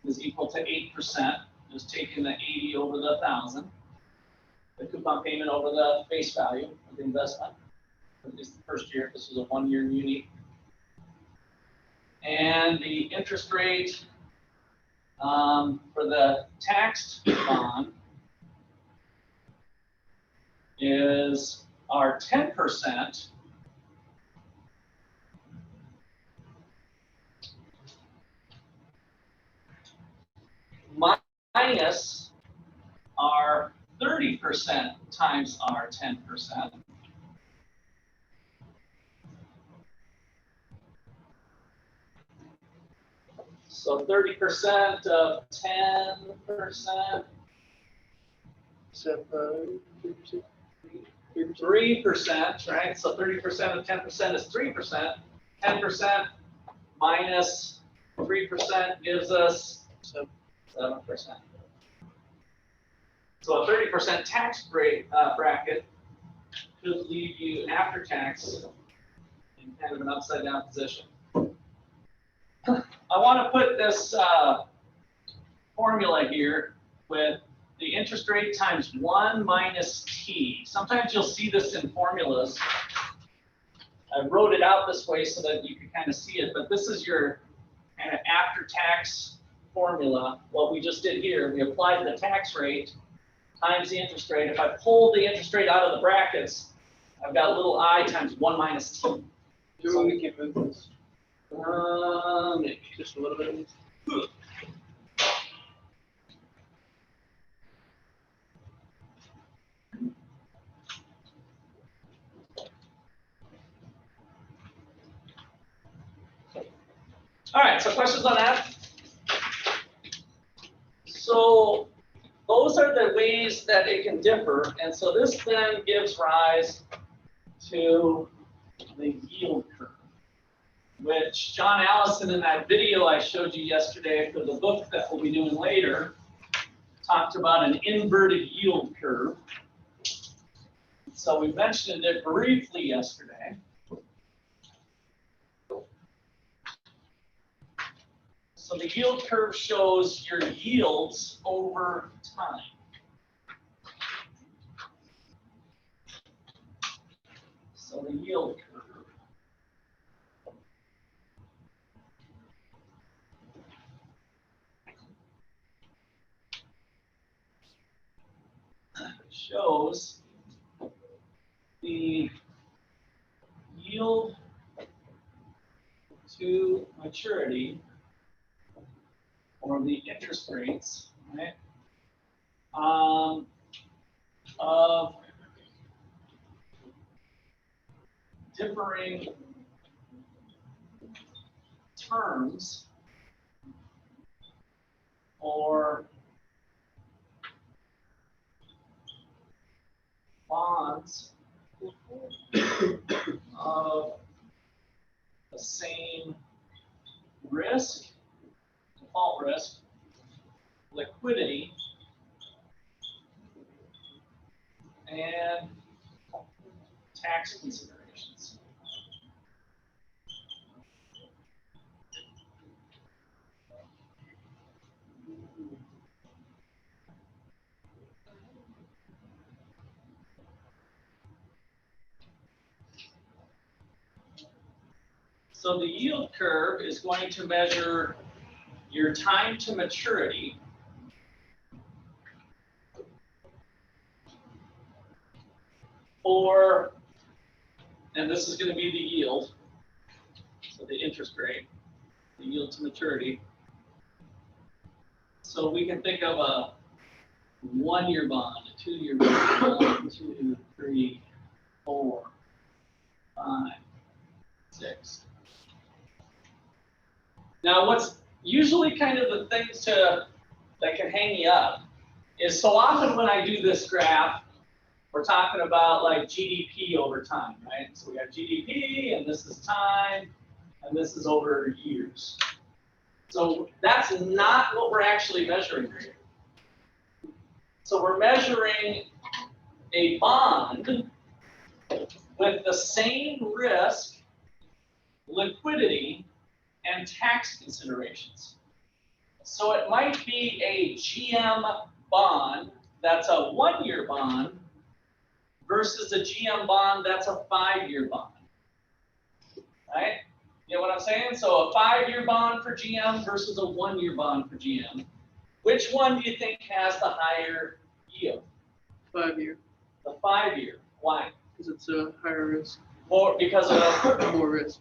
is equal to 8%. Just taking the 80 over the 1,000. The coupon payment over the face value of the investment. At least the first year, this was a 1-year muni. And the interest rate for the taxed bond is our 10% minus our 30% times our 10%. So 30% of 10%, 3%, right? So 30% of 10% is 3%. 10% minus 3% gives us 7%. So a 30% tax rate bracket should leave you after tax in kind of an upside down position. I want to put this formula here with the interest rate times 1 minus t. Sometimes you'll see this in formulas. I wrote it out this way so that you can kind of see it, but this is your kind of after-tax formula. What we just did here, we applied the tax rate times the interest rate. If I pull the interest rate out of the brackets, I've got little I times 1 minus t.
So we can move this.
Maybe.
Just a little bit.
All right, so questions on that? So those are the ways that it can differ. And so this then gives rise to the yield curve, which John Allison in that video I showed you yesterday for the book that we'll be doing later talked about an inverted yield curve. So we mentioned it briefly yesterday. So the yield curve shows your yields over time. So the yield curve. Shows the yield to maturity, or the interest rates, right, of differing terms or bonds of the same risk, default risk, liquidity, and tax considerations. So the yield curve is going to measure your time to maturity for, and this is going to be the yield, so the interest rate, the yield to maturity. So we can think of a 1-year bond, a 2-year bond, 1, 2, 3, 4, 5, 6. Now, what's usually kind of the things that can hang you up is so often when I do this graph, we're talking about like GDP over time, right? So we got GDP, and this is time, and this is over years. So that's not what we're actually measuring here. So we're measuring a bond with the same risk, liquidity, and tax considerations. So it might be a GM bond that's a 1-year bond versus a GM bond that's a 5-year bond, right? You know what I'm saying? So a 5-year bond for GM versus a 1-year bond for GM. Which one do you think has the higher yield?
5-year,
The 5-year. Why?
because it's a higher risk,
More because of,
more risk.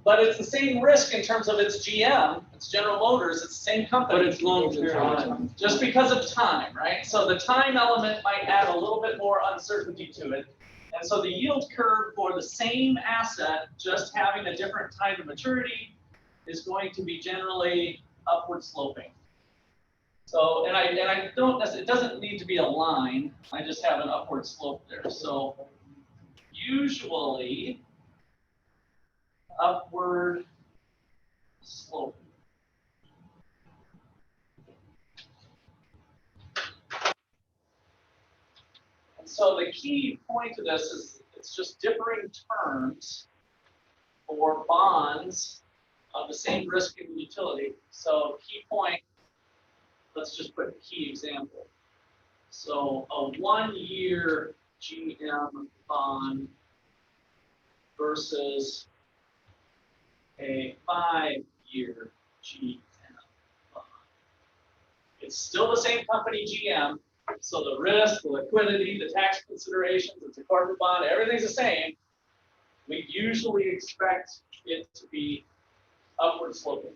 but it's the same risk in terms of its GM, it's General Motors, it's the same company.
But it's longer time.
Just because of time, right? So the time element might add a little bit more uncertainty to it. And so the yield curve for the same asset, just having a different time to maturity, is going to be generally upward sloping. So, and I don't, it doesn't need to be a line, I just have an upward slope there. So usually upward slope. And so the key point to this is it's just differing terms for bonds of the same risk and utility. So key point, let's just put a key example. So a 1-year GM bond versus a 5-year GM bond. It's still the same company GM, so the risk, the liquidity, the tax considerations, it's a corporate bond, everything's the same. We usually expect it to be upward sloping.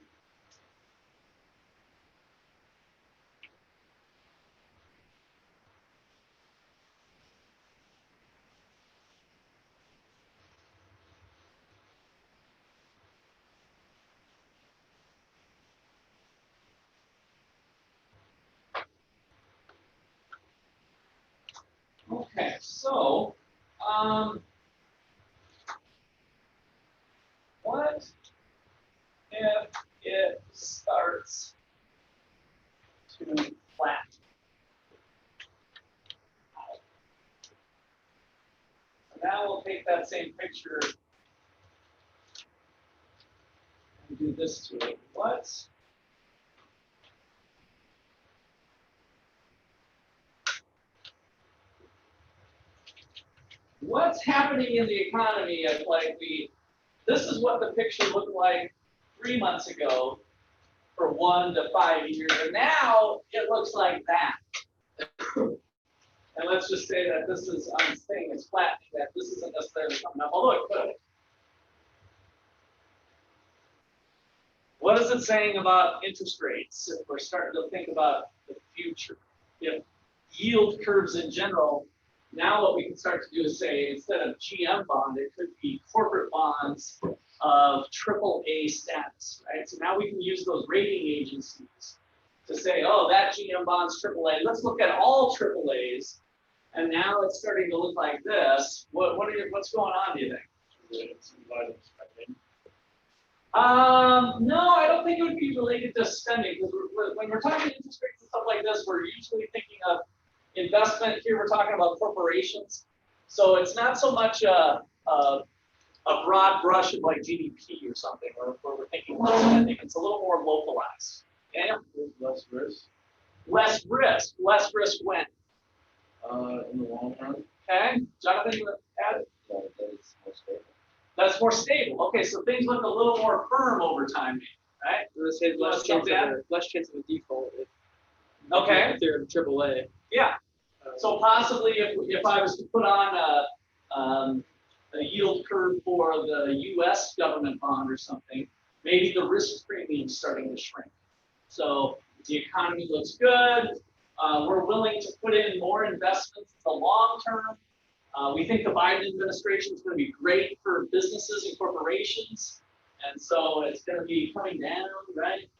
Okay, so, what if it starts to flatten out? So now we'll take that same picture and do this to it. What's happening in the economy if like this is what the picture looked like 3 months ago for 1 to 5 years, and now it looks like that. And let's just say that this is, I'm saying it's flattening, that this isn't necessarily coming up, although it could. What is it saying about interest rates if we're starting to think about the future? If yield curves in general, now what we can start to do is say, instead of GM bond, it could be corporate bonds of AAA status, right? So now we can use those rating agencies to say, oh, that GM bond's AAA. Let's look at all AAAs, and now it's starting to look like this. What's going on, do you think? No, I don't think it would be related to spending, because when we're talking interest rates and stuff like this, we're usually thinking of investment. Here we're talking about corporations, so it's not so much a broad brush of like GDP or something, or we're thinking about spending. It's a little more localized. Okay?
Less risk,
Less risk when?
in the long run.
Okay, Jonathan, you want to add?
Yeah, that is more stable.
That's more stable. Okay, so things look a little more firm over time, right?
Let's say less chance of a default
Okay.
if they're in AAA.
Yeah. So possibly if I was to put on a yield curve for the U.S. government bond or something, maybe the risk premium is starting to shrink. So the economy looks good. We're willing to put in more investments in the long term. We think the Biden administration is going to be great for businesses and corporations. And so it's going to be coming down, right?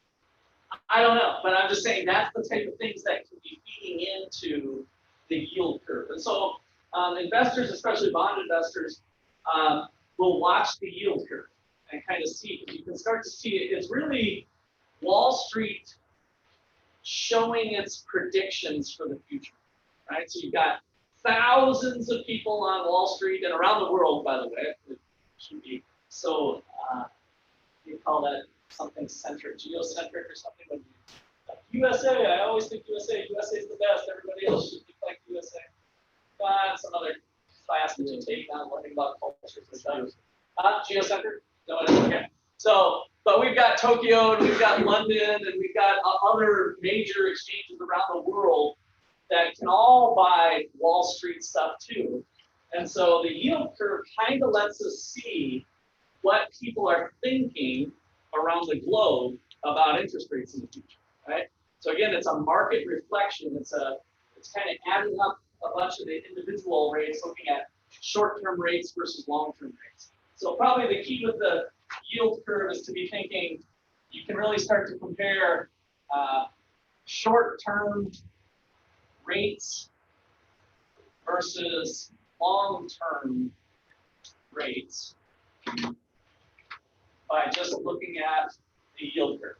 I don't know, but I'm just saying that's the type of things that can be feeding peeking into the yield curve. And so investors, especially bond investors, will watch the yield curve and kind of see, you can start to see it. It's really Wall Street showing its predictions for the future, right? So you've got thousands of people on Wall Street and around the world, by the way. It should be so, you call that something centric, geocentric or something. But like USA, I always think USA is the best. Everybody else should think like USA. Some other class that you take on learning about cultures and stuff. Geocentric? No, it isn't. Okay. So, but we've got Tokyo and we've got London and we've got other major exchanges around the world that can all buy Wall Street stuff too. And so the yield curve kind of lets us see what people are thinking around the globe about interest rates in the future, right? So again, it's a market reflection. It's kind of adding up a bunch of the individual rates, looking at short-term rates versus long-term rates. So probably the key with the yield curve is to be thinking, you can really start to compare short-term rates versus long-term rates by just looking at the yield curve.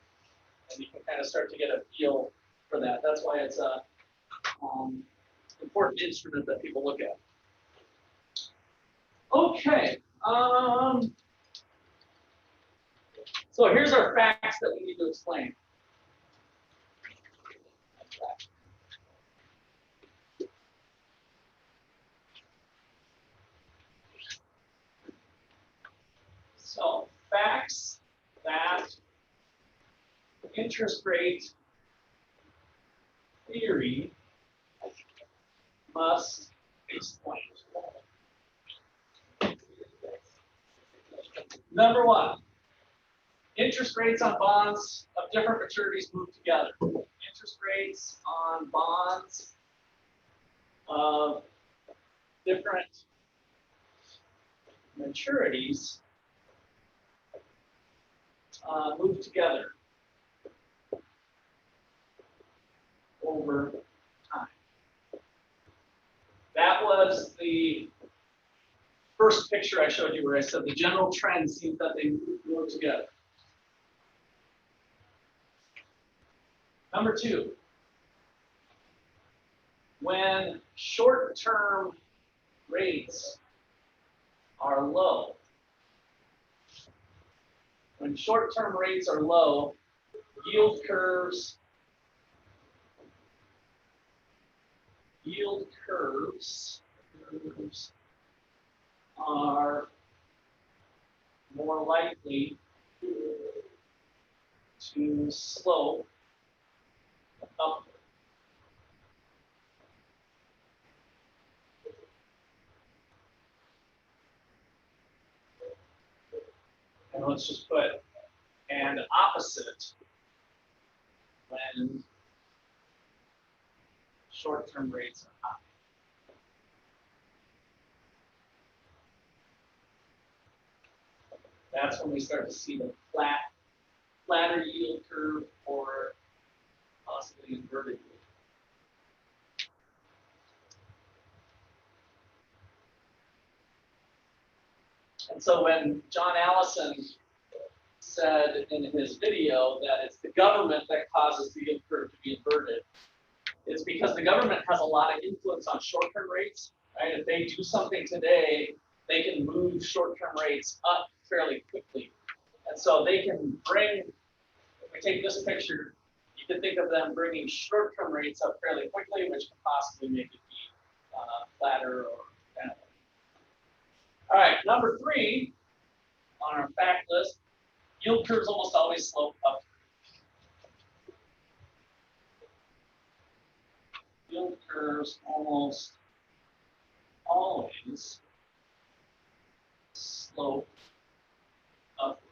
And you can kind of start to get a feel for that. That's why it's a important instrument that people look at. Okay. So here's our facts that we need to explain. So facts that interest rate theory must explain. Number one, interest rates on bonds of different maturities move together. Interest rates on bonds of different maturities move together over time. That was the first picture I showed you where I said the general trend seems that they move together. Number two, when short-term rates are low, yield curves are more likely to slope upward. And let's just put and opposite when short-term rates are high. That's when we start to see the flatter yield curve or possibly inverted yield. And so when John Allison said in his video that it's the government that causes the yield curve to be inverted, it's because the government has a lot of influence on short-term rates, right? If they do something today, they can move short-term rates up fairly quickly. And so they can bring, if we take this picture, you can think of them bringing short-term rates up fairly quickly, which can possibly make it be flatter or down. All right, number three on our fact list, yield curves almost always slope upward. Yield curves almost always slope upward.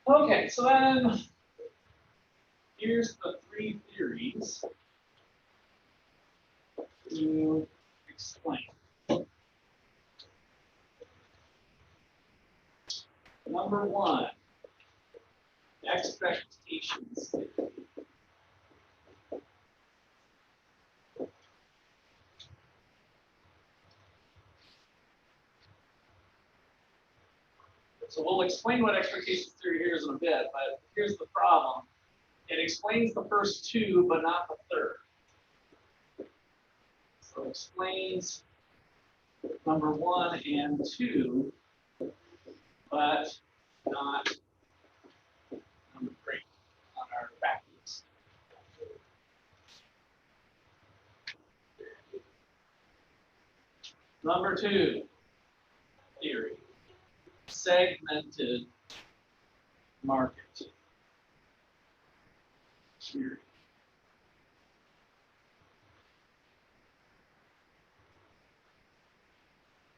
Okay, so then here's the three theories to explain. Number one, expectations. So we'll explain what expectations theory is in a bit, but here's the problem. It explains the first two, but not the third. So it explains number one and two, but not number three on our practice. Number two theory, segmented market theory.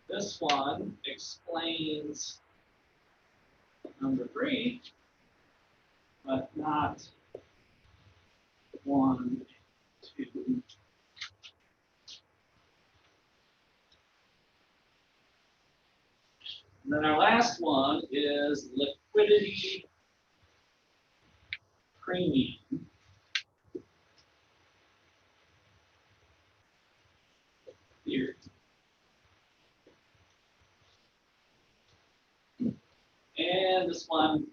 This one explains number three, but not one, two. And then our last one is liquidity premium. Here. And this one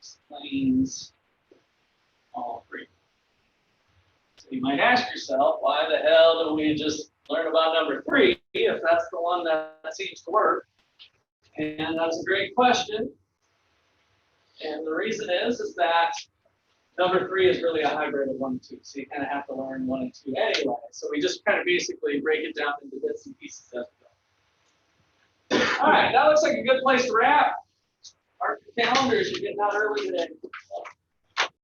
explains all three. So you might ask yourself, why the hell don't we just learn about number three if that's the one that seems to work? And that's a great question. And the reason is that number three is really a hybrid of 1 and 2. So you kind of have to learn 1 and 2 anyway. So we just kind of basically break it down into bits and pieces as we go. All right, that looks like a good place to wrap. Mark your calendars, you're getting out early today.